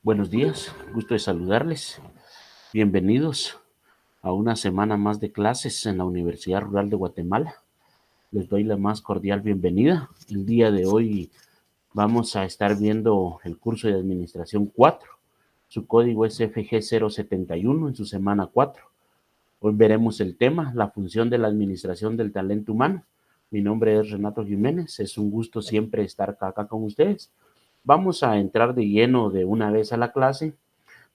Buenos días, gusto de saludarles. Bienvenidos a una semana más de clases en la Universidad Rural de Guatemala. Les doy la más cordial bienvenida. El día de hoy vamos a estar viendo el curso de Administración 4. Su código es FG071 en su semana 4. Hoy veremos el tema, la función de la administración del talento humano. Mi nombre es Renato Jiménez, es un gusto siempre estar acá con ustedes. Vamos a entrar de lleno de una vez a la clase,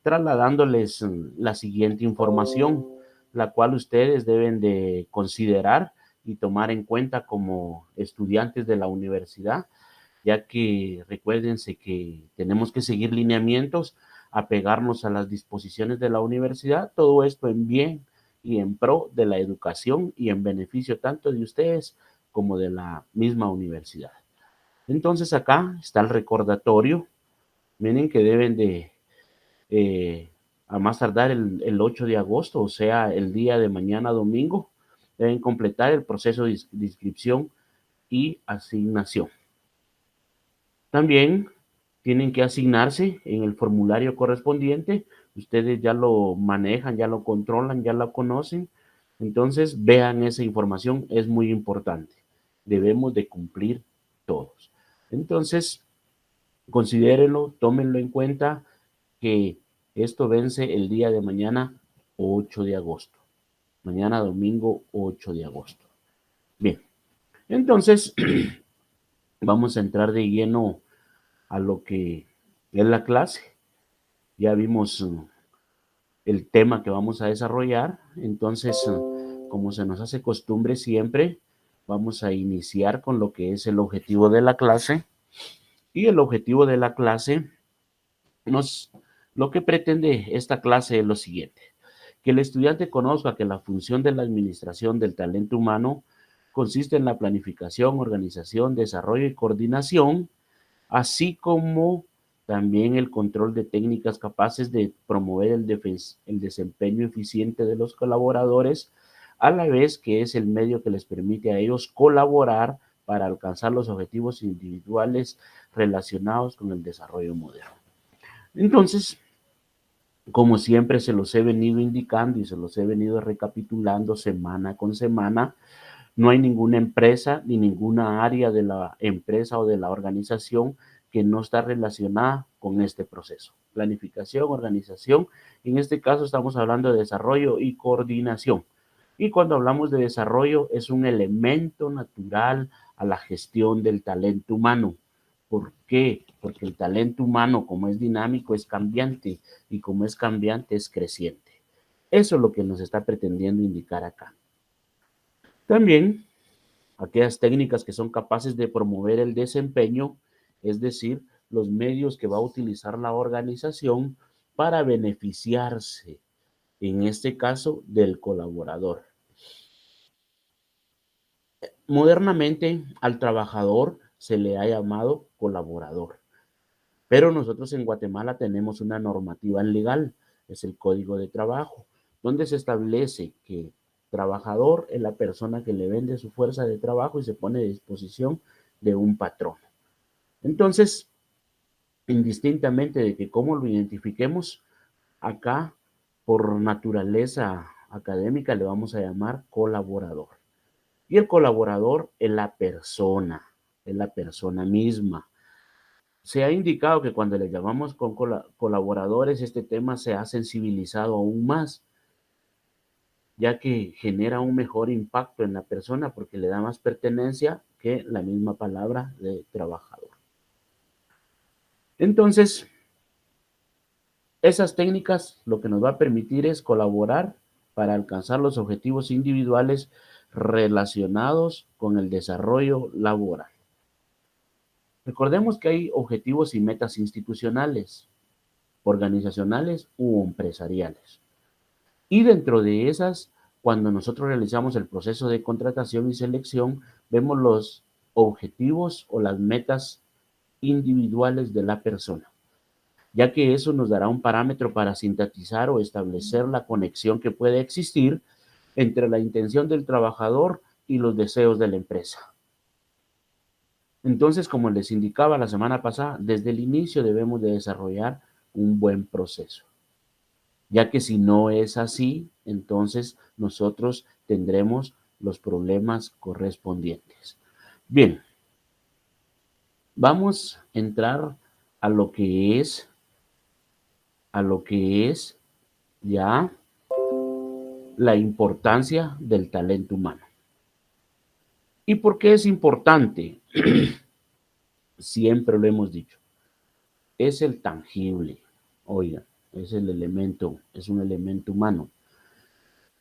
trasladándoles la siguiente información, la cual ustedes deben de considerar y tomar en cuenta como estudiantes de la universidad, ya que recuérdense que tenemos que seguir lineamientos, apegarnos a las disposiciones de la universidad, todo esto en bien y en pro de la educación y en beneficio tanto de ustedes como de la misma universidad. Entonces acá está el recordatorio. Miren que deben de eh, a más tardar el 8 de agosto, o sea, el día de mañana domingo, deben completar el proceso de inscripción y asignación. También tienen que asignarse en el formulario correspondiente. Ustedes ya lo manejan, ya lo controlan, ya lo conocen. Entonces, vean esa información, es muy importante. Debemos de cumplir todos. Entonces, considérenlo, tómenlo en cuenta que esto vence el día de mañana 8 de agosto. Mañana domingo 8 de agosto. Bien, entonces vamos a entrar de lleno a lo que es la clase. Ya vimos el tema que vamos a desarrollar. Entonces, como se nos hace costumbre siempre, vamos a iniciar con lo que es el objetivo de la clase. Y el objetivo de la clase lo que pretende esta clase es lo siguiente: que el estudiante conozca que la función de la administración del talento humano consiste en la planificación, organización, desarrollo y coordinación, así como también el control de técnicas capaces de promover el desempeño eficiente de los colaboradores, a la vez que es el medio que les permite a ellos colaborar para alcanzar los objetivos individuales relacionados con el desarrollo moderno. Entonces, como siempre se los he venido indicando y se los he venido recapitulando semana con semana, no hay ninguna empresa ni ninguna área de la empresa o de la organización que no está relacionada con este proceso. Planificación, organización, en este caso estamos hablando de desarrollo y coordinación. Y cuando hablamos de desarrollo es un elemento natural a la gestión del talento humano. ¿Por qué? Porque el talento humano, como es dinámico, es cambiante, y como es cambiante, es creciente. Eso es lo que nos está pretendiendo indicar acá. También aquellas técnicas que son capaces de promover el desempeño, es decir, los medios que va a utilizar la organización para beneficiarse, en este caso, del colaborador. Modernamente, al trabajador se le ha llamado colaborador. Pero nosotros en Guatemala tenemos una normativa legal, es el Código de Trabajo, donde se establece que trabajador es la persona que le vende su fuerza de trabajo y se pone a disposición de un patrón. Entonces, indistintamente de que cómo lo identifiquemos, acá por naturaleza académica le vamos a llamar colaborador. Y el colaborador es la persona misma. Se ha indicado que cuando le llamamos con colaboradores, este tema se ha sensibilizado aún más, ya que genera un mejor impacto en la persona porque le da más pertenencia que la misma palabra de trabajador. Entonces, esas técnicas lo que nos va a permitir es colaborar para alcanzar los objetivos individuales relacionados con el desarrollo laboral. Recordemos que hay objetivos y metas institucionales, organizacionales u empresariales. Y dentro de esas, cuando nosotros realizamos el proceso de contratación y selección, vemos los objetivos o las metas individuales de la persona, ya que eso nos dará un parámetro para sintetizar o establecer la conexión que puede existir entre la intención del trabajador y los deseos de la empresa. Entonces, como les indicaba la semana pasada, desde el inicio debemos de desarrollar un buen proceso. Ya que si no es así, entonces nosotros tendremos los problemas correspondientes. Bien, vamos a entrar a lo que es, ya la importancia del talento humano. ¿Y por qué es importante? Siempre lo hemos dicho. Es el tangible. Oiga, es el elemento, es un elemento humano.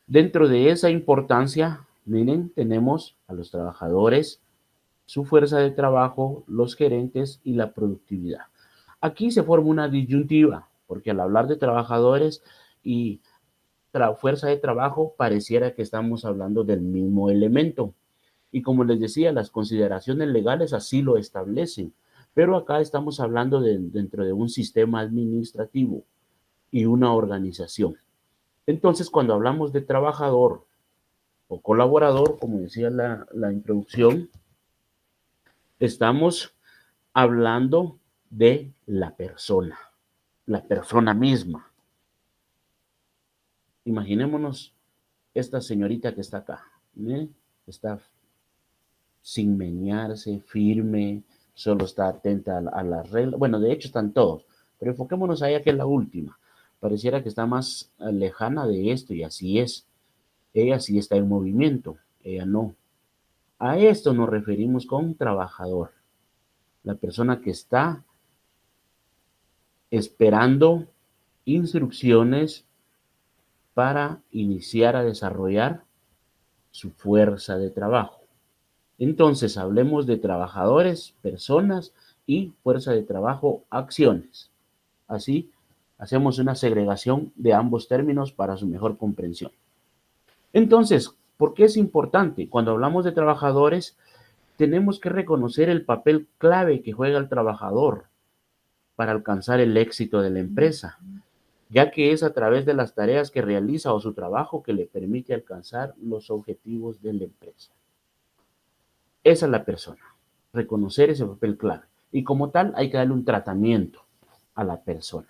Dentro de esa importancia, miren, tenemos a los trabajadores, su fuerza de trabajo, los gerentes y la productividad. Aquí se forma una disyuntiva, porque al hablar de trabajadores y fuerza de trabajo, pareciera que estamos hablando del mismo elemento. Y como les decía, las consideraciones legales así lo establecen. Pero acá estamos hablando dentro de un sistema administrativo y una organización. Entonces, cuando hablamos de trabajador o colaborador, como decía la introducción, estamos hablando de la persona misma. Imaginémonos esta señorita que está acá, ¿eh? Está sin menearse, firme, solo está atenta a las reglas. Bueno, de hecho están todos, pero enfoquémonos a ella que es la última. Pareciera que está más lejana de esto y así es. Ella sí está en movimiento, ella no. A esto nos referimos con trabajador, la persona que está esperando instrucciones para iniciar a desarrollar su fuerza de trabajo. Entonces, hablemos de trabajadores, personas y fuerza de trabajo, acciones. Así, hacemos una segregación de ambos términos para su mejor comprensión. Entonces, ¿por qué es importante? Cuando hablamos de trabajadores, tenemos que reconocer el papel clave que juega el trabajador para alcanzar el éxito de la empresa, ya que es a través de las tareas que realiza o su trabajo que le permite alcanzar los objetivos de la empresa. Esa es la persona, reconocer ese papel clave. Y como tal, hay que darle un tratamiento a la persona.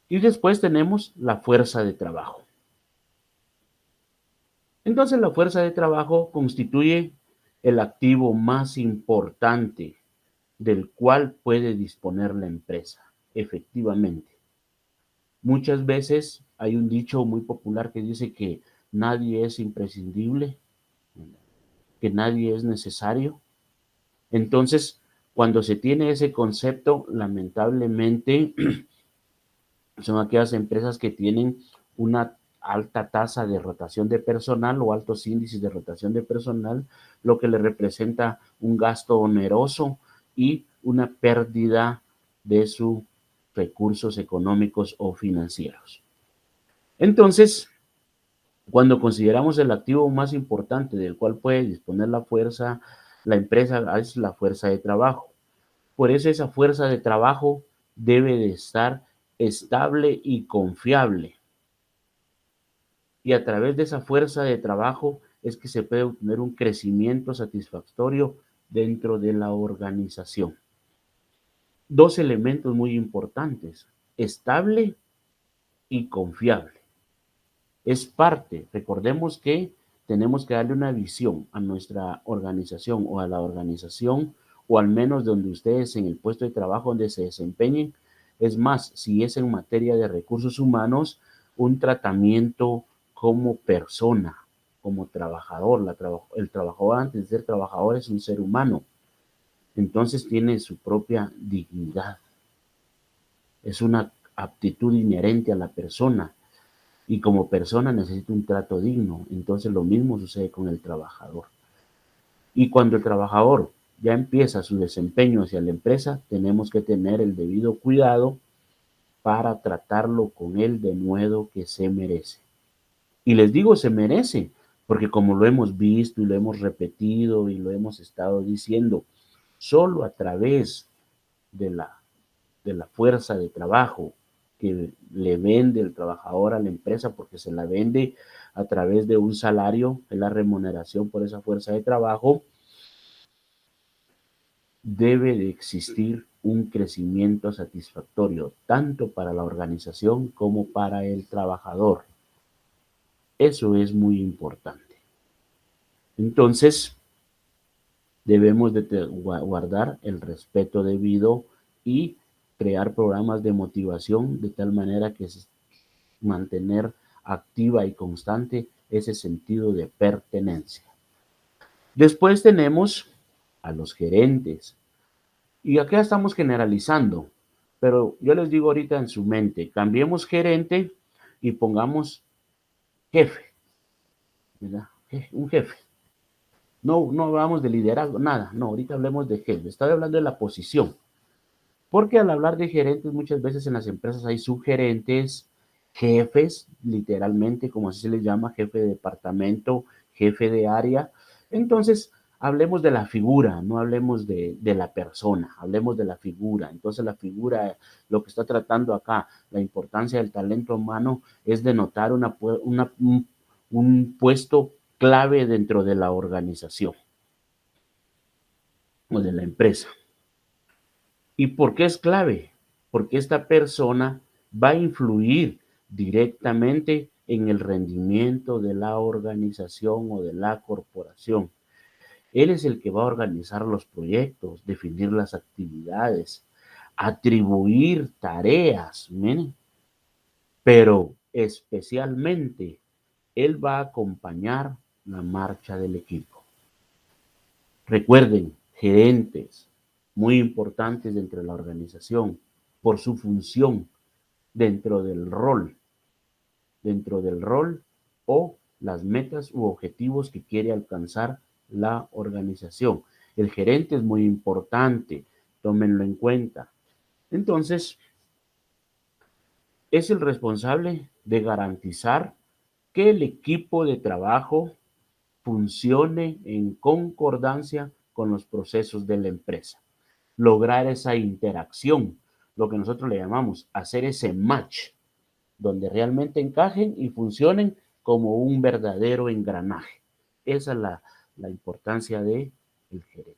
Y después tenemos la fuerza de trabajo. Entonces, la fuerza de trabajo constituye el activo más importante del cual puede disponer la empresa, efectivamente. Muchas veces hay un dicho muy popular que dice que nadie es imprescindible, que nadie es necesario. Entonces, cuando se tiene ese concepto, lamentablemente son aquellas empresas que tienen una alta tasa de rotación de personal o altos índices de rotación de personal, lo que le representa un gasto oneroso y una pérdida de sus recursos económicos o financieros. Entonces, cuando consideramos el activo más importante del cual puede disponer la empresa es la fuerza de trabajo. Por eso esa fuerza de trabajo debe de estar estable y confiable. Y a través de esa fuerza de trabajo es que se puede obtener un crecimiento satisfactorio dentro de la organización. Dos elementos muy importantes, estable y confiable. Es parte, recordemos que tenemos que darle una visión a nuestra organización o a la organización o al menos donde ustedes en el puesto de trabajo donde se desempeñen. Es más, si es en materia de recursos humanos, un tratamiento como persona, como trabajador. El trabajador antes de ser trabajador es un ser humano. Entonces tiene su propia dignidad. Es una aptitud inherente a la persona y como persona necesita un trato digno. Entonces lo mismo sucede con el trabajador. Y cuando el trabajador ya empieza su desempeño hacia la empresa, tenemos que tener el debido cuidado para tratarlo con el denuedo que se merece. Y les digo se merece, porque como lo hemos visto y lo hemos repetido y lo hemos estado diciendo, solo a través de la fuerza de trabajo que le vende el trabajador a la empresa, porque se la vende a través de un salario, es la remuneración por esa fuerza de trabajo, debe de existir un crecimiento satisfactorio, tanto para la organización como para el trabajador. Eso es muy importante. Entonces, debemos de guardar el respeto debido y crear programas de motivación de tal manera que mantener activa y constante ese sentido de pertenencia. Después tenemos a los gerentes. Y acá estamos generalizando, pero yo les digo ahorita en su mente, cambiemos gerente y pongamos jefe, ¿verdad? Un jefe. No hablamos de liderazgo, nada, no, ahorita hablemos de jefe. Estoy hablando de la posición. Porque al hablar de gerentes, muchas veces en las empresas hay subgerentes, jefes, literalmente, como así se les llama, jefe de departamento, jefe de área. Entonces, hablemos de la figura, no hablemos de la persona, hablemos de la figura. Entonces, la figura, lo que está tratando acá, la importancia del talento humano es denotar un puesto clave dentro de la organización o de la empresa. ¿Y por qué es clave? Porque esta persona va a influir directamente en el rendimiento de la organización o de la corporación. Él es el que va a organizar los proyectos, definir las actividades, atribuir tareas, ¿miren? Pero especialmente él va a acompañar la marcha del equipo. Recuerden, gerentes muy importantes dentro de la organización por su función dentro del rol o las metas u objetivos que quiere alcanzar la organización. El gerente es muy importante, tómenlo en cuenta. Entonces, es el responsable de garantizar que el equipo de trabajo funcione en concordancia con los procesos de la empresa. Lograr esa interacción, lo que nosotros le llamamos hacer ese match, donde realmente encajen y funcionen como un verdadero engranaje. Esa es la importancia del gerente.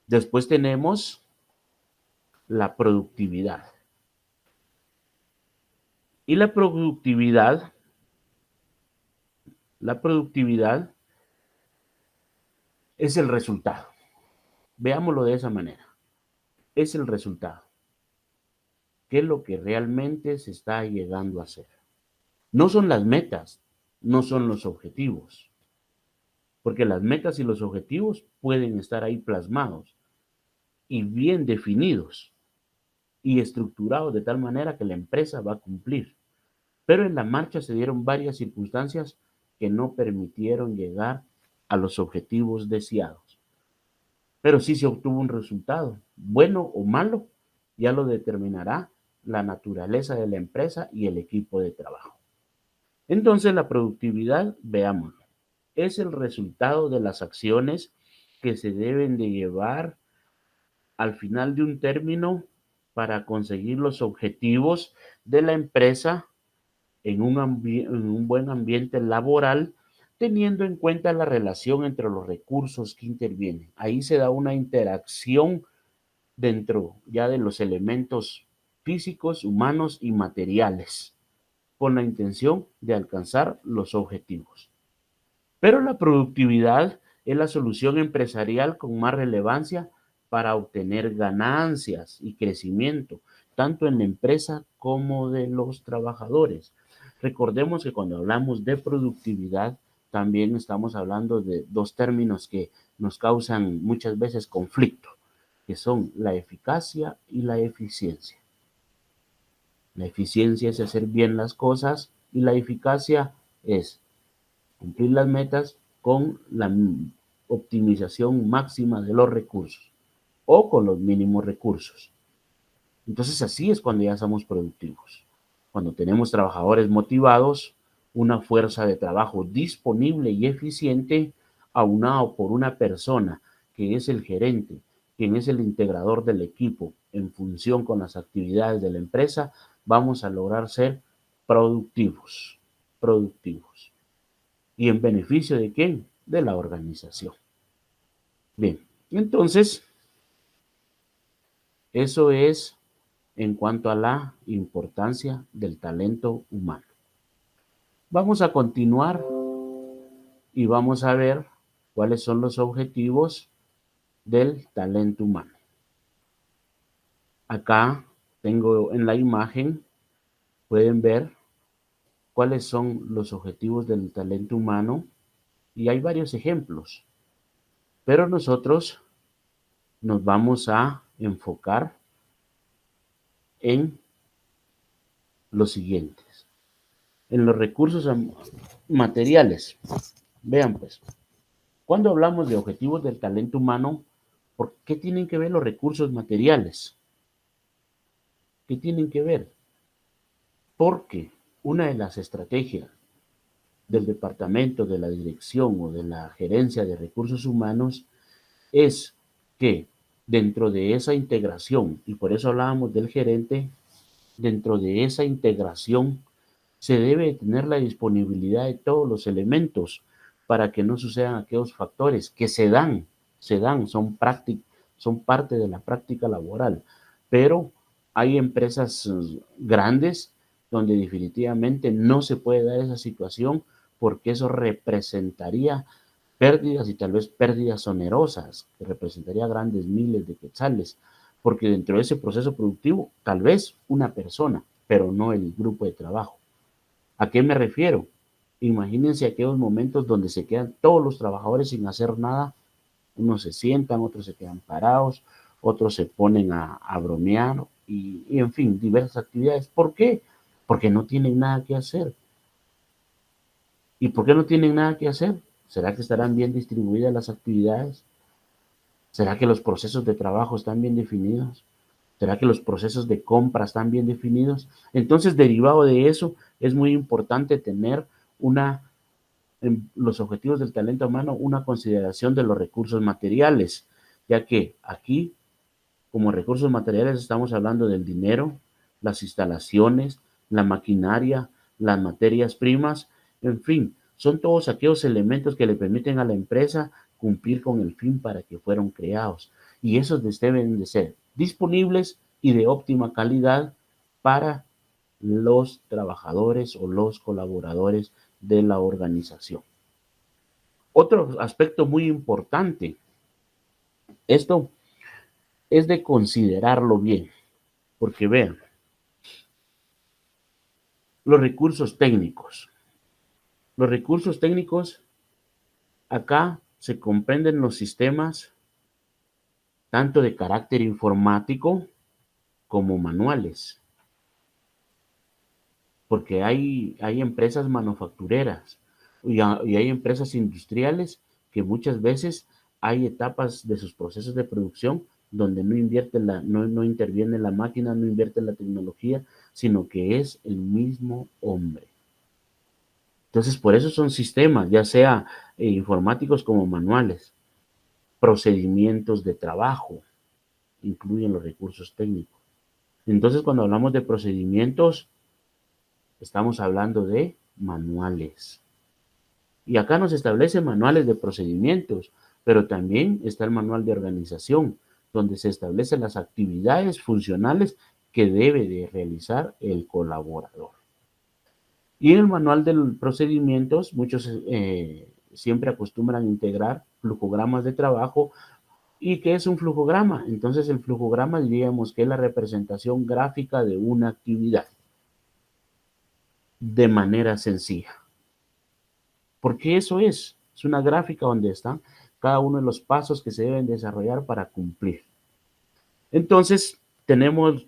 Después tenemos la productividad. Y la productividad es el resultado. Veámoslo de esa manera. Es el resultado. ¿Qué es lo que realmente se está llegando a hacer? No son las metas, no son los objetivos, porque las metas y los objetivos pueden estar ahí plasmados y bien definidos y estructurados de tal manera que la empresa va a cumplir. Pero en la marcha se dieron varias circunstancias que no permitieron llegar a los objetivos deseados. Pero sí se obtuvo un resultado, bueno o malo, ya lo determinará la naturaleza de la empresa y el equipo de trabajo. Entonces la productividad, veamos, es el resultado de las acciones que se deben de llevar al final de un término para conseguir los objetivos de la empresa en un buen ambiente laboral, teniendo en cuenta la relación entre los recursos que intervienen. Ahí se da una interacción dentro ya de los elementos físicos, humanos y materiales, con la intención de alcanzar los objetivos. Pero la productividad es la solución empresarial con más relevancia para obtener ganancias y crecimiento, tanto en la empresa como de los trabajadores. Recordemos que cuando hablamos de productividad, también estamos hablando de dos términos que nos causan muchas veces conflicto, que son la eficacia y la eficiencia. La eficiencia es hacer bien las cosas y la eficacia es cumplir las metas con la optimización máxima de los recursos o con los mínimos recursos. Entonces así es cuando ya somos productivos. Cuando tenemos trabajadores motivados, una fuerza de trabajo disponible y eficiente, aunado por una persona que es el gerente, quien es el integrador del equipo en función con las actividades de la empresa, vamos a lograr ser productivos, productivos. ¿Y en beneficio de quién? De la organización. Bien, entonces, Eso es en cuanto a la importancia del talento humano. Vamos a continuar y vamos a ver cuáles son los objetivos del talento humano. Acá tengo en la imagen, pueden ver cuáles son los objetivos del talento humano y hay varios ejemplos, pero nosotros nos vamos a enfocar en los siguientes, en los recursos materiales. Vean pues, cuando hablamos de objetivos del talento humano, ¿por qué tienen que ver los recursos materiales? ¿Qué tienen que ver? Porque una de las estrategias del departamento, de la dirección o de la gerencia de recursos humanos es que dentro de esa integración, y por eso hablábamos del gerente, dentro de esa integración se debe tener la disponibilidad de todos los elementos para que no sucedan aquellos factores que son son parte de la práctica laboral, pero hay empresas grandes donde definitivamente no se puede dar esa situación porque eso representaría pérdidas y tal vez pérdidas onerosas, que representaría grandes miles de quetzales, porque dentro de ese proceso productivo, tal vez una persona, pero no el grupo de trabajo. ¿A qué me refiero? Imagínense aquellos momentos donde se quedan todos los trabajadores sin hacer nada, unos se sientan, otros se quedan parados, otros se ponen a bromear y en fin, diversas actividades. ¿Por qué? Porque no tienen nada que hacer. ¿Y por qué no tienen nada que hacer? ¿Será que estarán bien distribuidas las actividades? ¿Será que los procesos de trabajo están bien definidos? ¿Será que los procesos de compra están bien definidos? Entonces, derivado de eso, es muy importante tener en los objetivos del talento humano, una consideración de los recursos materiales, ya que aquí, como recursos materiales, estamos hablando del dinero, las instalaciones, la maquinaria, las materias primas, en fin, son todos aquellos elementos que le permiten a la empresa cumplir con el fin para que fueron creados. Y esos deben de ser disponibles y de óptima calidad para los trabajadores o los colaboradores de la organización. Otro aspecto muy importante, esto es de considerarlo bien, porque vean, los recursos técnicos. Los recursos técnicos, acá se comprenden los sistemas tanto de carácter informático como manuales, porque hay empresas manufactureras y hay empresas industriales que muchas veces hay etapas de sus procesos de producción donde no interviene la máquina, no invierte la tecnología, sino que es el mismo hombre. Entonces, por eso son sistemas, ya sea informáticos como manuales, procedimientos de trabajo, incluyen los recursos técnicos. Entonces, cuando hablamos de procedimientos, estamos hablando de manuales. Y acá nos establece manuales de procedimientos, pero también está el manual de organización, donde se establecen las actividades funcionales que debe de realizar el colaborador. Y en el manual de procedimientos, muchos siempre acostumbran integrar flujogramas de trabajo. ¿Y qué es un flujograma? Entonces el flujograma diríamos que es la representación gráfica de una actividad de manera sencilla. Porque eso es una gráfica donde están cada uno de los pasos que se deben desarrollar para cumplir. Entonces tenemos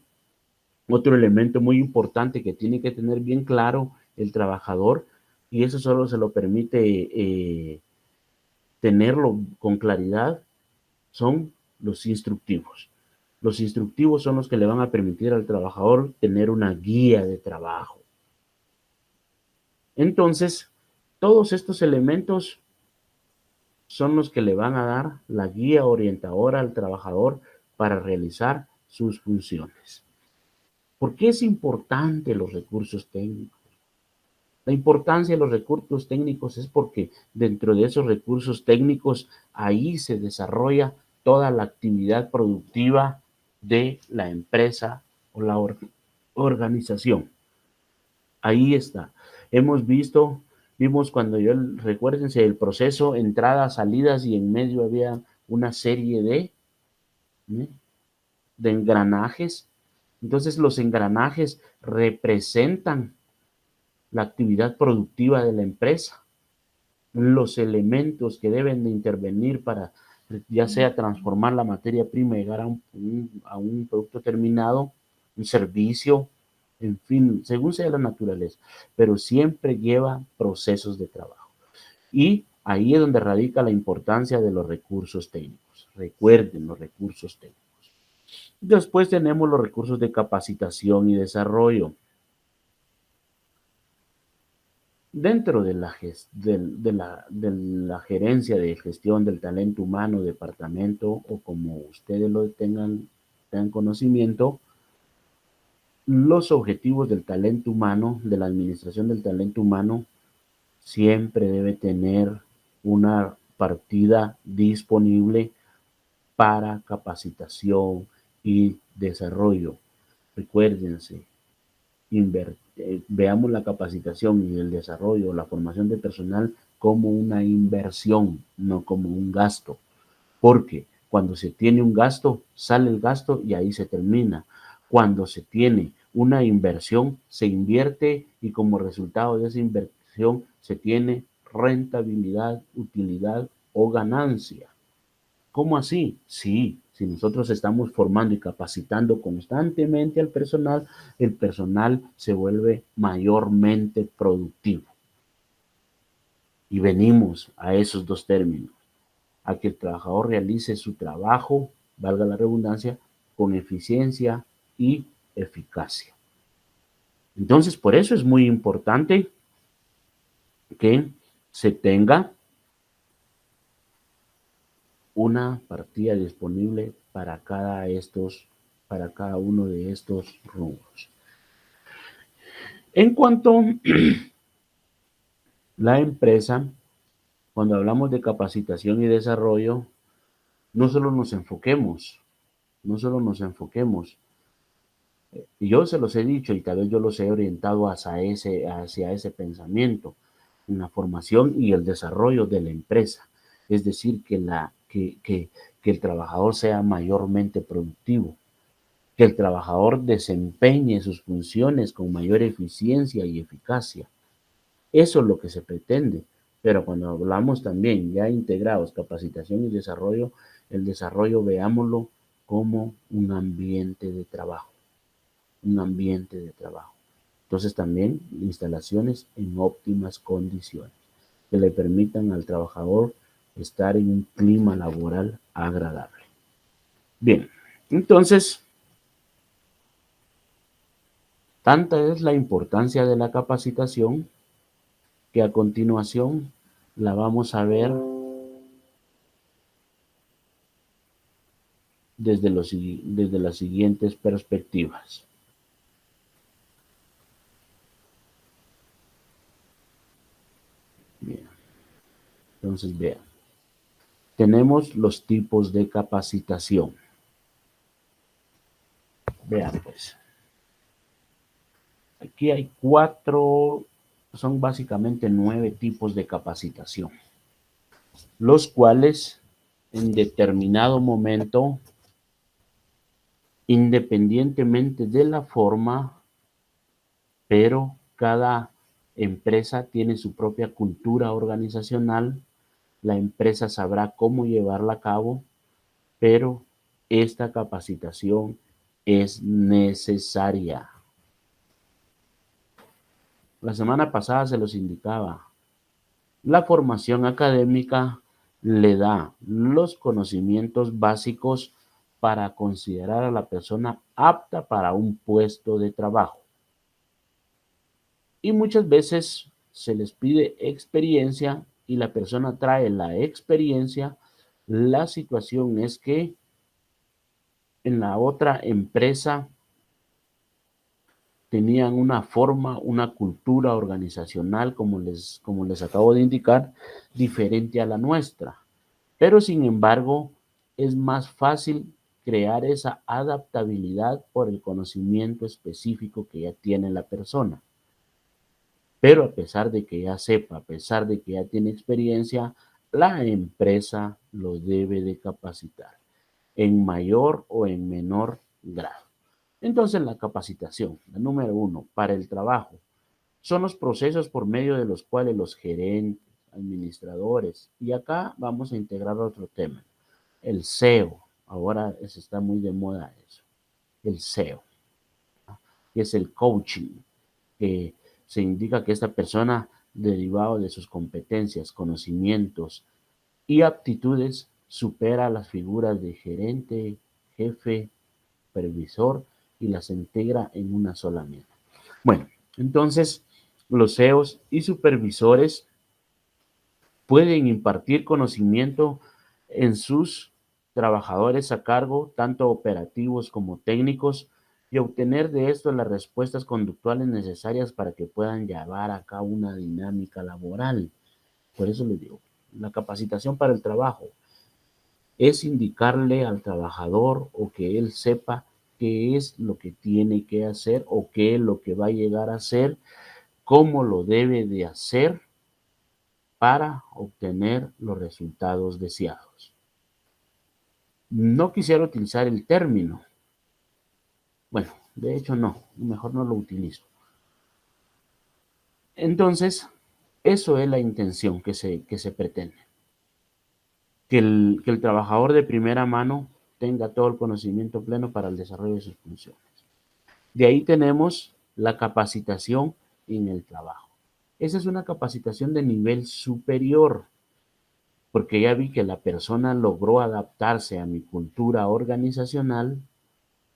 otro elemento muy importante que tiene que tener bien claro el trabajador y eso solo se lo permite tenerlo con claridad, son los instructivos. Los instructivos son los que le van a permitir al trabajador tener una guía de trabajo. Entonces, todos estos elementos son los que le van a dar la guía orientadora al trabajador para realizar sus funciones. ¿Por qué es importante los recursos técnicos? La importancia de los recursos técnicos es porque dentro de esos recursos técnicos ahí se desarrolla toda la actividad productiva de la empresa o la organización. Ahí está. Vimos cuando recuérdense el proceso, entradas, salidas, y en medio había una serie de engranajes. Entonces los engranajes representan la actividad productiva de la empresa, los elementos que deben de intervenir para ya sea transformar la materia prima y llegar a un producto terminado, un servicio, en fin, según sea la naturaleza, pero siempre lleva procesos de trabajo. Y ahí es donde radica la importancia de los recursos técnicos. Recuerden los recursos técnicos. Después tenemos los recursos de capacitación y desarrollo. Dentro de la gerencia de gestión del talento humano, departamento, o como ustedes lo tengan conocimiento, los objetivos del talento humano, de la administración del talento humano, siempre debe tener una partida disponible para capacitación y desarrollo. Recuérdense, veamos la capacitación y el desarrollo, la formación de personal como una inversión, no como un gasto. Porque cuando se tiene un gasto, sale el gasto y ahí se termina. Cuando se tiene una inversión, se invierte y como resultado de esa inversión se tiene rentabilidad, utilidad o ganancia. ¿Cómo así? Sí, si nosotros estamos formando y capacitando constantemente al personal, el personal se vuelve mayormente productivo. Y venimos a esos dos términos, a que el trabajador realice su trabajo, valga la redundancia, con eficiencia y eficacia. Entonces, por eso es muy importante que se tenga una partida disponible para cada uno de estos rubros. En cuanto a la empresa, cuando hablamos de capacitación y desarrollo, no solo nos enfoquemos, y yo se los he dicho y tal vez yo los he orientado hacia ese pensamiento, en la formación y el desarrollo de la empresa. Es decir, que el trabajador sea mayormente productivo, que el trabajador desempeñe sus funciones con mayor eficiencia y eficacia. Eso es lo que se pretende. Pero cuando hablamos también ya integrados, capacitación y desarrollo, el desarrollo veámoslo como un ambiente de trabajo. Entonces también instalaciones en óptimas condiciones que le permitan al trabajador estar en un clima laboral agradable. Bien, entonces, tanta es la importancia de la capacitación que a continuación la vamos a ver desde las siguientes perspectivas. Bien. Entonces, vean. Tenemos los tipos de capacitación. Vean, pues. Aquí hay son básicamente 9 tipos de capacitación, los cuales en determinado momento, independientemente de la forma, pero cada empresa tiene su propia cultura organizacional, la empresa sabrá cómo llevarla a cabo, pero esta capacitación es necesaria. La semana pasada se los indicaba. La formación académica le da los conocimientos básicos para considerar a la persona apta para un puesto de trabajo. Y muchas veces se les pide experiencia y la persona trae la experiencia. La situación es que en la otra empresa tenían una forma, una cultura organizacional, como les acabo de indicar, diferente a la nuestra. Pero sin embargo, es más fácil crear esa adaptabilidad por el conocimiento específico que ya tiene la persona. Pero a pesar de que ya sepa, a pesar de que ya tiene experiencia, la empresa lo debe de capacitar en mayor o en menor grado. Entonces, la capacitación, la número 1, para el trabajo, son los procesos por medio de los cuales los gerentes, administradores, y acá vamos a integrar otro tema, el SEO. Ahora está muy de moda eso, el SEO, que es el coaching, que se indica que esta persona, derivado de sus competencias, conocimientos y aptitudes, supera las figuras de gerente, jefe, supervisor y las integra en una sola misma. Bueno, entonces los CEOs y supervisores pueden impartir conocimiento en sus trabajadores a cargo, tanto operativos como técnicos, y obtener de esto las respuestas conductuales necesarias para que puedan llevar a cabo una dinámica laboral. Por eso les digo, la capacitación para el trabajo es indicarle al trabajador o que él sepa qué es lo que tiene que hacer o qué es lo que va a llegar a hacer, cómo lo debe de hacer para obtener los resultados deseados. No quisiera utilizar el término. Bueno, de hecho no, mejor no lo utilizo. Entonces, eso es la intención que se pretende. Que el trabajador de primera mano tenga todo el conocimiento pleno para el desarrollo de sus funciones. De ahí tenemos la capacitación en el trabajo. Esa es una capacitación de nivel superior, porque ya vi que la persona logró adaptarse a mi cultura organizacional,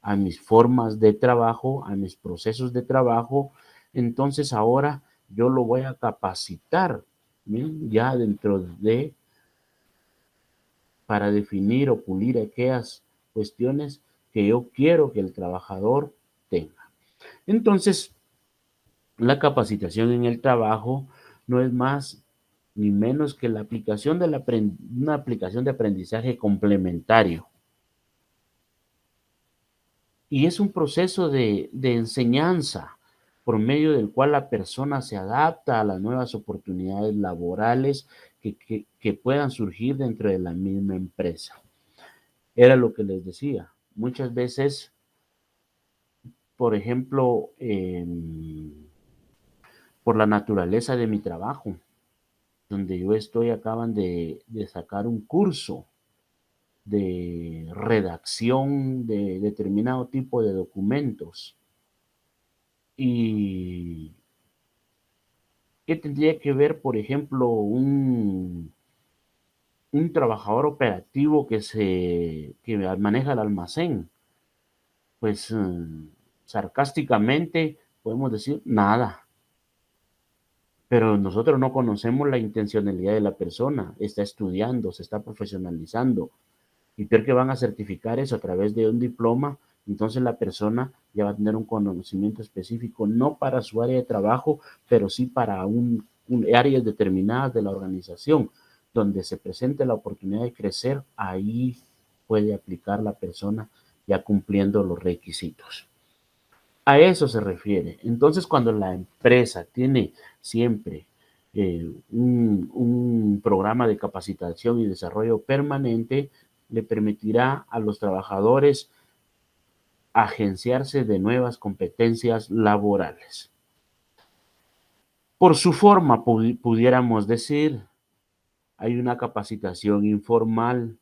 a mis formas de trabajo, a mis procesos de trabajo. Entonces ahora yo lo voy a capacitar, ¿bien? Ya dentro de, para definir o pulir aquellas cuestiones que yo quiero que el trabajador tenga. Entonces, la capacitación en el trabajo no es más ni menos que la aplicación de una aplicación de aprendizaje complementario. Y es un proceso de enseñanza por medio del cual la persona se adapta a las nuevas oportunidades laborales que puedan surgir dentro de la misma empresa. Era lo que les decía. Muchas veces, por ejemplo, por la naturaleza de mi trabajo, donde yo estoy, acaban de sacar un curso de redacción de determinado tipo de documentos. ¿Y qué tendría que ver, por ejemplo, un trabajador operativo que maneja el almacén? Pues sarcásticamente podemos decir nada, pero nosotros no conocemos la intencionalidad de la persona, está estudiando, se está profesionalizando, y peor que van a certificar eso a través de un diploma. Entonces la persona ya va a tener un conocimiento específico, no para su área de trabajo, pero sí para áreas determinadas de la organización, donde se presente la oportunidad de crecer, ahí puede aplicar la persona ya cumpliendo los requisitos. A eso se refiere. Entonces, cuando la empresa tiene siempre un programa de capacitación y desarrollo permanente, le permitirá a los trabajadores agenciarse de nuevas competencias laborales. Por su forma, pudiéramos decir, hay una capacitación informal,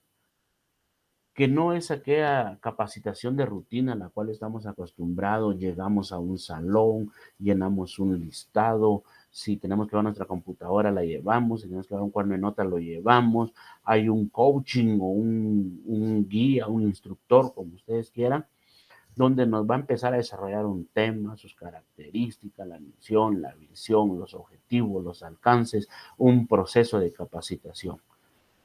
que no es aquella capacitación de rutina a la cual estamos acostumbrados. Llegamos a un salón, llenamos un listado, si tenemos que llevar nuestra computadora la llevamos, si tenemos que llevar un cuaderno de notas lo llevamos, hay un coaching o un guía, un instructor, como ustedes quieran, donde nos va a empezar a desarrollar un tema, sus características, la misión, la visión, los objetivos, los alcances, un proceso de capacitación,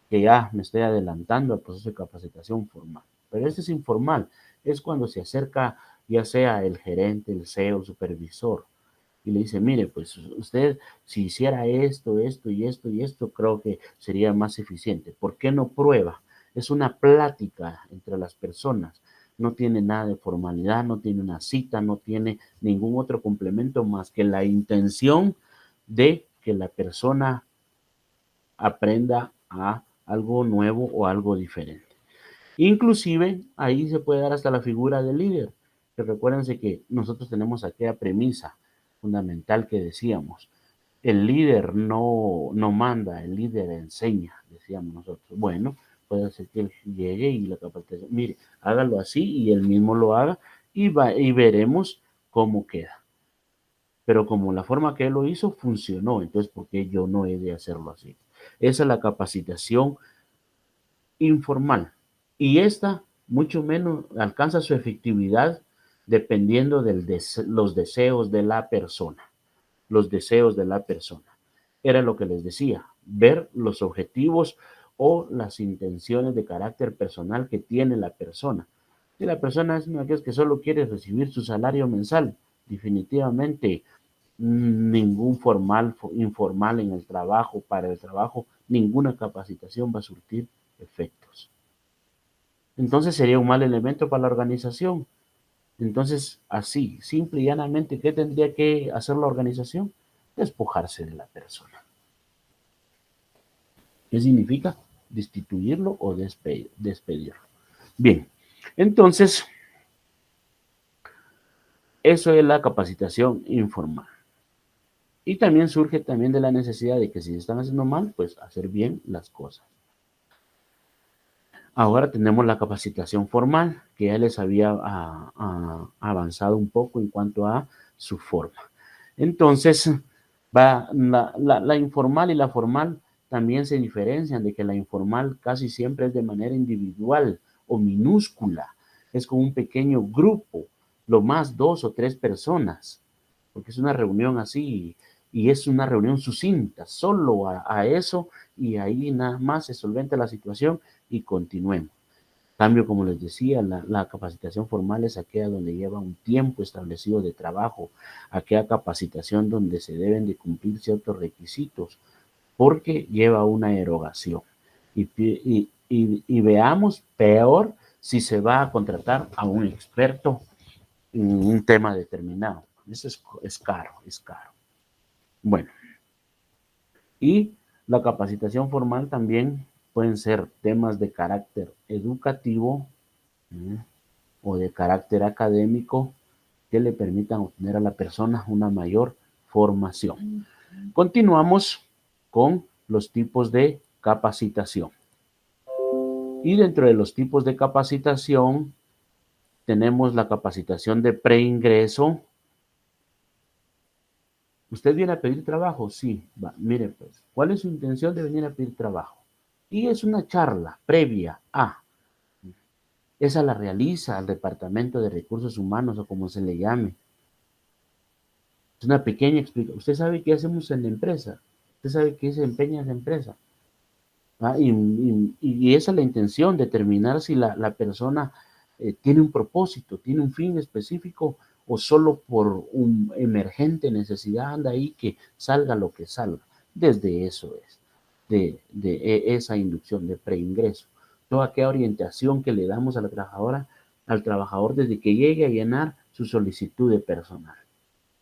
que ya me estoy adelantando al proceso de capacitación formal. Pero este es informal, es cuando se acerca ya sea el gerente, el CEO, el supervisor, y le dice, mire, pues usted si hiciera esto, esto y esto y esto, creo que sería más eficiente. ¿Por qué no prueba es una plática entre las personas. No tiene nada de formalidad, no tiene una cita, no tiene ningún otro complemento más que la intención de que la persona aprenda a algo nuevo o algo diferente. Inclusive, ahí se puede dar hasta la figura del líder. Pero recuérdense que nosotros tenemos aquella premisa fundamental que decíamos, el líder no manda, el líder enseña, decíamos nosotros. Bueno, puede ser que él llegue y la capacitación, mire, hágalo así y él mismo lo haga y veremos cómo queda. Pero como la forma que él lo hizo funcionó, entonces ¿por qué yo no he de hacerlo así? Esa es la capacitación informal. Y esta mucho menos alcanza su efectividad dependiendo de los deseos de la persona. Los deseos de la persona. Era lo que les decía, ver los objetivos o las intenciones de carácter personal que tiene la persona. Si la persona es una que solo quiere recibir su salario mensual, definitivamente ningún informal en el trabajo, para el trabajo, ninguna capacitación va a surtir efectos. Entonces sería un mal elemento para la organización. Entonces, así, simple y llanamente, ¿qué tendría que hacer la organización? Despojarse de la persona. ¿Qué significa? Destituirlo o despedirlo. Bien, entonces, eso es la capacitación informal. Y también surge también de la necesidad de que si están haciendo mal, pues hacer bien las cosas. Ahora tenemos la capacitación formal, que ya les había avanzado un poco en cuanto a su forma. Entonces, la informal y la formal también se diferencian de que la informal casi siempre es de manera individual o minúscula. Es con un pequeño grupo, lo más 2 o 3 personas, porque es una reunión así y es una reunión sucinta, solo a eso y ahí nada más se solventa la situación y continuemos. Cambio, como les decía, la capacitación formal es aquella donde lleva un tiempo establecido de trabajo, aquella capacitación donde se deben de cumplir ciertos requisitos, porque lleva una erogación. Y veamos, peor, si se va a contratar a un experto en un tema determinado. Eso es caro, es caro. Bueno, y la capacitación formal también pueden ser temas de carácter educativo o de carácter académico que le permitan obtener a la persona una mayor formación. Continuamos con los tipos de capacitación. Y dentro de los tipos de capacitación tenemos la capacitación de preingreso. ¿Usted viene a pedir trabajo? Sí. Va, mire pues, ¿cuál es su intención de venir a pedir trabajo? Y es una charla previa a. Esa la realiza el Departamento de Recursos Humanos o como se le llame. Es una pequeña explicación. ¿Usted sabe qué hacemos en la empresa? ¿Usted sabe qué se empeña en la empresa? Y esa es la intención, determinar si la persona tiene un propósito, tiene un fin específico o solo por un emergente necesidad anda ahí que salga lo que salga. Desde eso es, de esa inducción de preingreso. Toda aquella orientación que le damos a la trabajadora, al trabajador desde que llegue a llenar su solicitud de personal.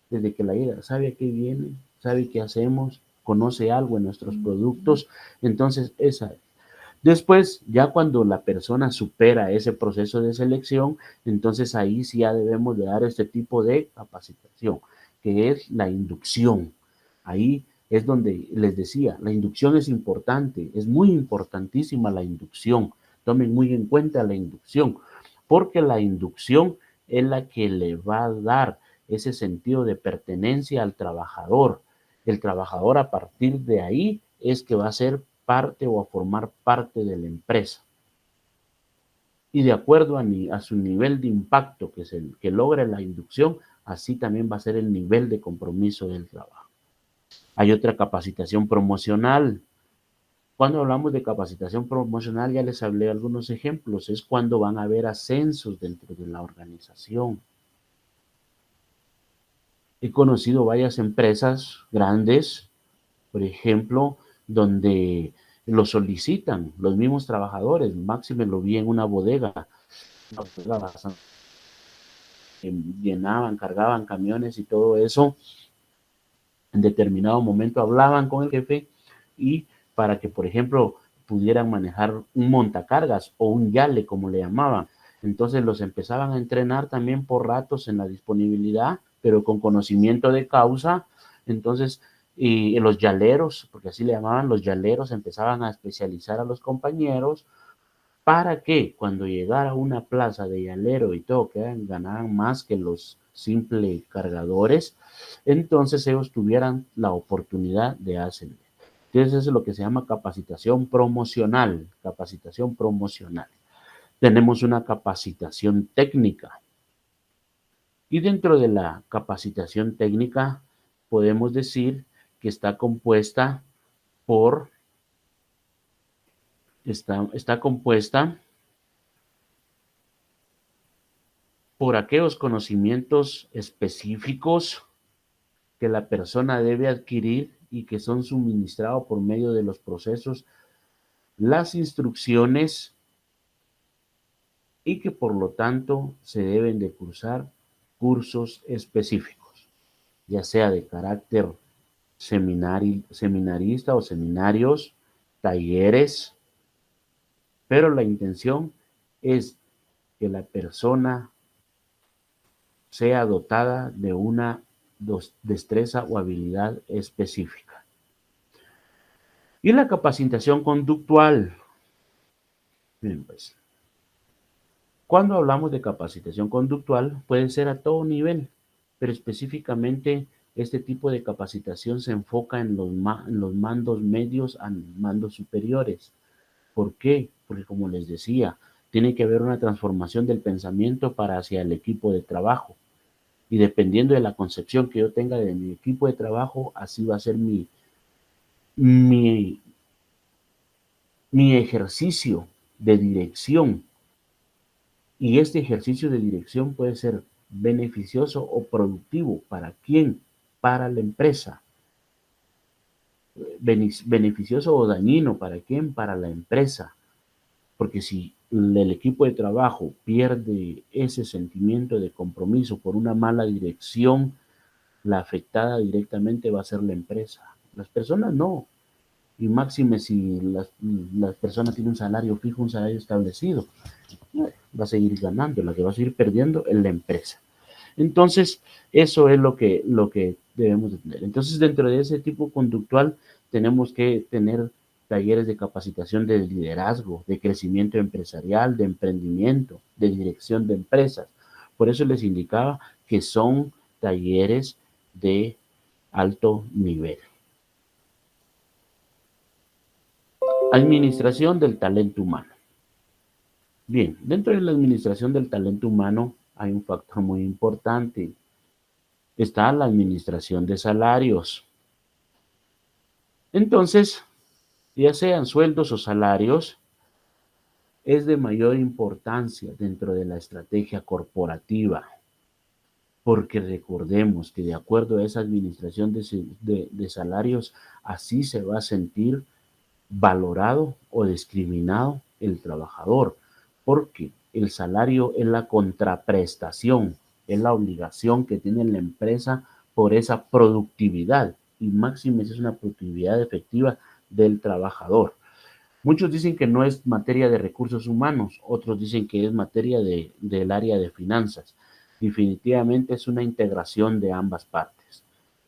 Desde que la llega, sabe a qué viene, sabe qué hacemos, conoce algo en nuestros productos, entonces esa es. Después, ya cuando la persona supera ese proceso de selección, entonces ahí sí ya debemos de dar este tipo de capacitación, que es la inducción. Ahí es donde les decía, la inducción es importante, es muy importantísima la inducción. Tomen muy en cuenta la inducción, porque la inducción es la que le va a dar ese sentido de pertenencia al trabajador. El trabajador a partir de ahí es que va a ser parte o a formar parte de la empresa. Y de acuerdo a su nivel de impacto que logre la inducción, así también va a ser el nivel de compromiso del trabajo. Hay otra capacitación promocional. Cuando hablamos de capacitación promocional, ya les hablé algunos ejemplos, es cuando van a haber ascensos dentro de la organización. He conocido varias empresas grandes, por ejemplo, donde lo solicitan los mismos trabajadores. Máxime lo vi en una bodega bastante, llenaban, cargaban camiones y todo eso. En determinado momento hablaban con el jefe y para que, por ejemplo, pudieran manejar un montacargas o un yale, como le llamaban. Entonces los empezaban a entrenar también por ratos en la disponibilidad, pero con conocimiento de causa. Entonces, y los yaleros, porque así le llamaban, los yaleros empezaban a especializar a los compañeros para que cuando llegara una plaza de llanero y todo, que ganaran más que los simples cargadores, entonces ellos tuvieran la oportunidad de ascender. Entonces eso es lo que se llama capacitación promocional, capacitación promocional. Tenemos una capacitación técnica y dentro de la capacitación técnica podemos decir que está compuesta por, está compuesta por aquellos conocimientos específicos que la persona debe adquirir y que son suministrados por medio de los procesos, las instrucciones y que por lo tanto se deben de cursar cursos específicos, ya sea de carácter seminarista o seminarios, talleres, pero la intención es que la persona sea dotada de una destreza o habilidad específica. Y la capacitación conductual. Bien, pues, cuando hablamos de capacitación conductual, puede ser a todo nivel, pero específicamente este tipo de capacitación se enfoca en los mandos medios a mandos superiores. ¿Por qué? Porque como les decía, tiene que haber una transformación del pensamiento para hacia el equipo de trabajo. Y dependiendo de la concepción que yo tenga de mi equipo de trabajo, así va a ser mi, mi ejercicio de dirección. Y este ejercicio de dirección puede ser beneficioso o productivo. ¿Para quién? Para la empresa. Beneficioso o dañino. ¿Para quién? Para la empresa. Porque si el equipo de trabajo pierde ese sentimiento de compromiso por una mala dirección, la afectada directamente va a ser la empresa. Las personas no. Y máxime si las personas tienen un salario fijo, un salario establecido, va a seguir ganando. La que va a seguir perdiendo es la empresa. Entonces, eso es lo que debemos de tener. Entonces, dentro de ese tipo conductual, tenemos que tener talleres de capacitación de liderazgo, de crecimiento empresarial, de emprendimiento, de dirección de empresas. Por eso les indicaba que son talleres de alto nivel. Administración del talento humano. Bien, dentro de la administración del talento humano hay un factor muy importante. Está la administración de salarios. Entonces, ya sean sueldos o salarios, es de mayor importancia dentro de la estrategia corporativa, porque recordemos que de acuerdo a esa administración de salarios, así se va a sentir valorado o discriminado el trabajador, porque el salario es la contraprestación, es la obligación que tiene la empresa por esa productividad y máxima es una productividad efectiva del trabajador. Muchos dicen que no es materia de recursos humanos, otros dicen que es materia del área de finanzas. Definitivamente es una integración de ambas partes,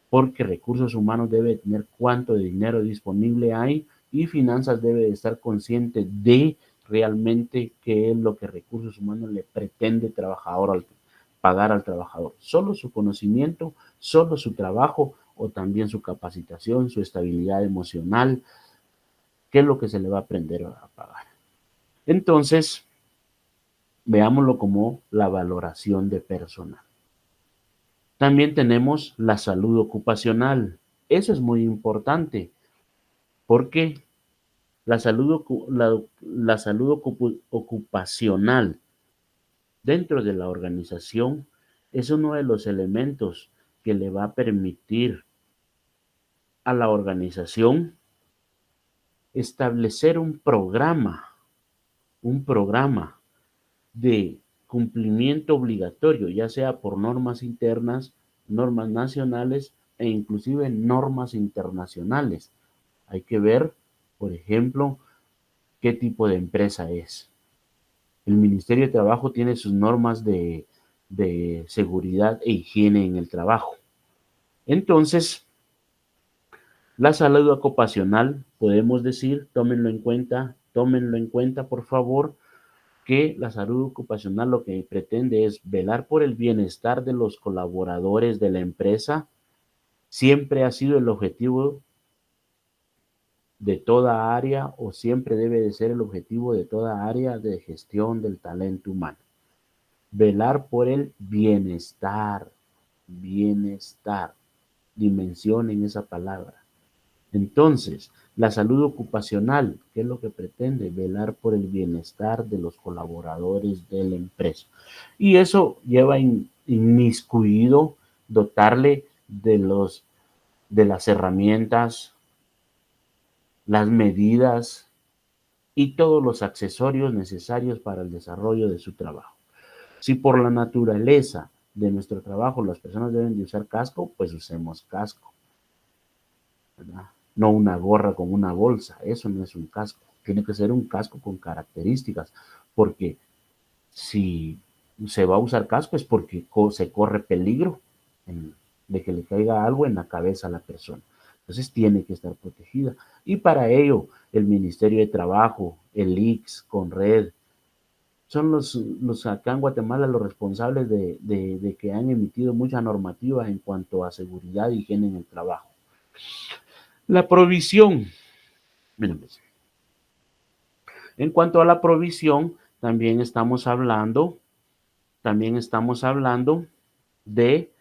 porque recursos humanos debe tener cuánto de dinero disponible hay y finanzas debe estar consciente de realmente qué es lo que recursos humanos le pretende pagar al trabajador. Solo su conocimiento, solo su trabajo o también su capacitación, su estabilidad emocional, qué es lo que se le va a aprender a pagar. Entonces, veámoslo como la valoración de personal. También tenemos la salud ocupacional. Eso es muy importante porque la salud ocupacional dentro de la organización es uno de los elementos que le va a permitir a la organización establecer un programa de cumplimiento obligatorio, ya sea por normas internas, normas nacionales e inclusive normas internacionales. Hay que ver, por ejemplo, qué tipo de empresa es. El Ministerio de Trabajo tiene sus normas de seguridad e higiene en el trabajo. Entonces, la salud ocupacional, podemos decir, tómenlo en cuenta, por favor, que la salud ocupacional lo que pretende es velar por el bienestar de los colaboradores de la empresa. Siempre ha sido el objetivo de toda área o siempre debe de ser el objetivo de toda área de gestión del talento humano. Velar por el bienestar, dimensionen esa palabra. Entonces, la salud ocupacional, ¿qué es lo que pretende? Velar por el bienestar de los colaboradores de la empresa. Y eso lleva inmiscuido dotarle de las herramientas, las medidas y todos los accesorios necesarios para el desarrollo de su trabajo. Si por la naturaleza de nuestro trabajo las personas deben de usar casco, pues usemos casco, ¿verdad? No una gorra con una bolsa, eso no es un casco. Tiene que ser un casco con características, porque si se va a usar casco es porque se corre peligro de que le caiga algo en la cabeza a la persona. Entonces tiene que estar protegida. Y para ello, el Ministerio de Trabajo, el ICS, CONRED, son los acá en Guatemala los responsables de que han emitido mucha normativa en cuanto a seguridad y higiene en el trabajo. La provisión. Miren, en cuanto a la provisión, también estamos hablando de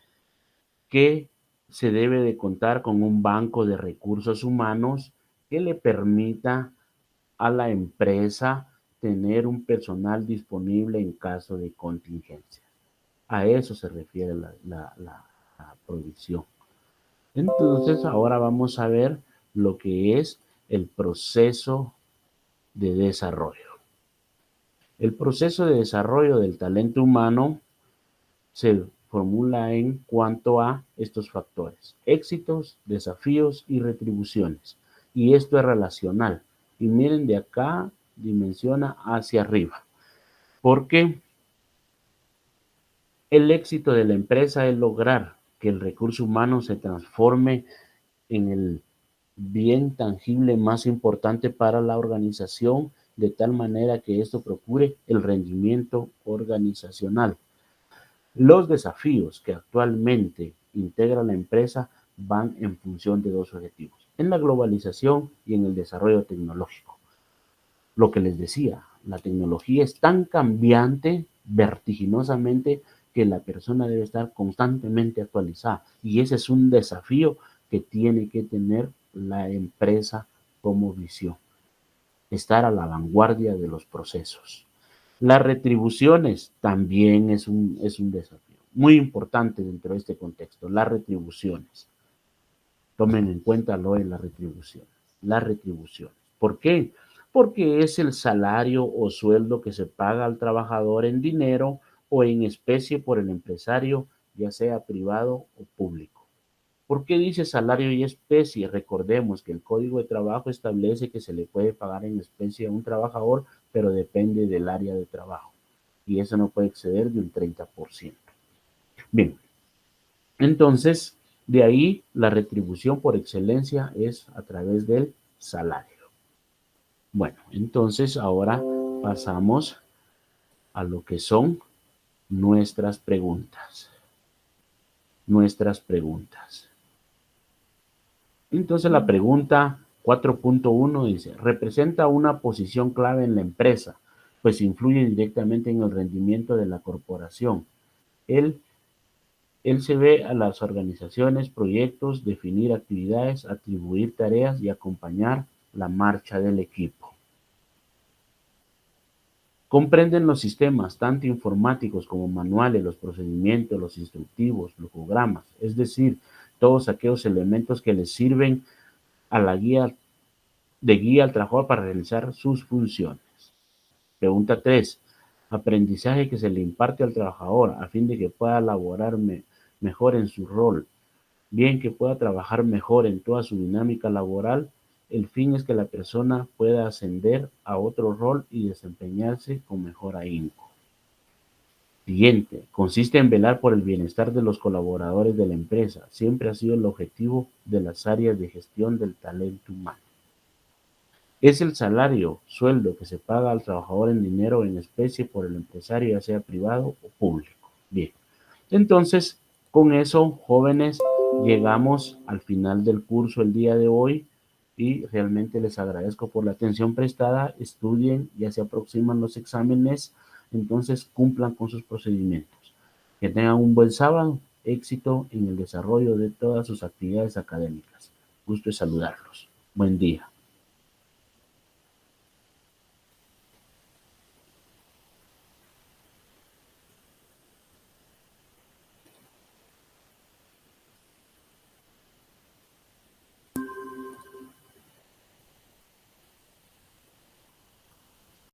que se debe de contar con un banco de recursos humanos que le permita a la empresa tener un personal disponible en caso de contingencia. A eso se refiere la provisión. Entonces, ahora vamos a ver lo que es el proceso de desarrollo. El proceso de desarrollo del talento humano se formula en cuanto a estos factores: éxitos, desafíos y retribuciones. Y esto es relacional. Y miren, de acá dimensiona hacia arriba. Porque el éxito de la empresa es lograr que el recurso humano se transforme en el bien tangible más importante para la organización, de tal manera que esto procure el rendimiento organizacional. Los desafíos que actualmente integra la empresa van en función de dos objetivos: en la globalización y en el desarrollo tecnológico. Lo que les decía, la tecnología es tan cambiante, vertiginosamente, que la persona debe estar constantemente actualizada. Y ese es un desafío que tiene que tener la empresa como visión: estar a la vanguardia de los procesos. Las retribuciones también es un desafío muy importante dentro de este contexto. Las retribuciones. Tomen en cuenta lo de las retribuciones. Las retribuciones. ¿Por qué? Porque es el salario o sueldo que se paga al trabajador en dinero o en especie por el empresario, ya sea privado o público. ¿Por qué dice salario y especie? Recordemos que el Código de Trabajo establece que se le puede pagar en especie a un trabajador, pero depende del área de trabajo. Y eso no puede exceder de un 30%. Bien, entonces, de ahí la retribución por excelencia es a través del salario. Bueno, entonces ahora pasamos a lo que son nuestras preguntas. Entonces la pregunta 4.1 dice: representa una posición clave en la empresa, pues influye directamente en el rendimiento de la corporación. Él se ve a las organizaciones, proyectos, definir actividades, atribuir tareas y acompañar la marcha del equipo. Comprenden los sistemas, tanto informáticos como manuales, los procedimientos, los instructivos, los programas, es decir, todos aquellos elementos que les sirven a la guía de guía al trabajador para realizar sus funciones. Pregunta 3. Aprendizaje que se le imparte al trabajador a fin de que pueda laborar mejor en su rol, bien que pueda trabajar mejor en toda su dinámica laboral. El fin es que la persona pueda ascender a otro rol y desempeñarse con mejor ahínco. Siguiente, consiste en velar por el bienestar de los colaboradores de la empresa. Siempre ha sido el objetivo de las áreas de gestión del talento humano. Es el salario, sueldo que se paga al trabajador en dinero o en especie por el empresario, ya sea privado o público. Bien, entonces, con eso, jóvenes, llegamos al final del curso el día de hoy y realmente les agradezco por la atención prestada. Estudien, ya se aproximan los exámenes, entonces cumplan con sus procedimientos. Que tengan un buen sábado, éxito en el desarrollo de todas sus actividades académicas. Gusto en saludarlos. Buen día.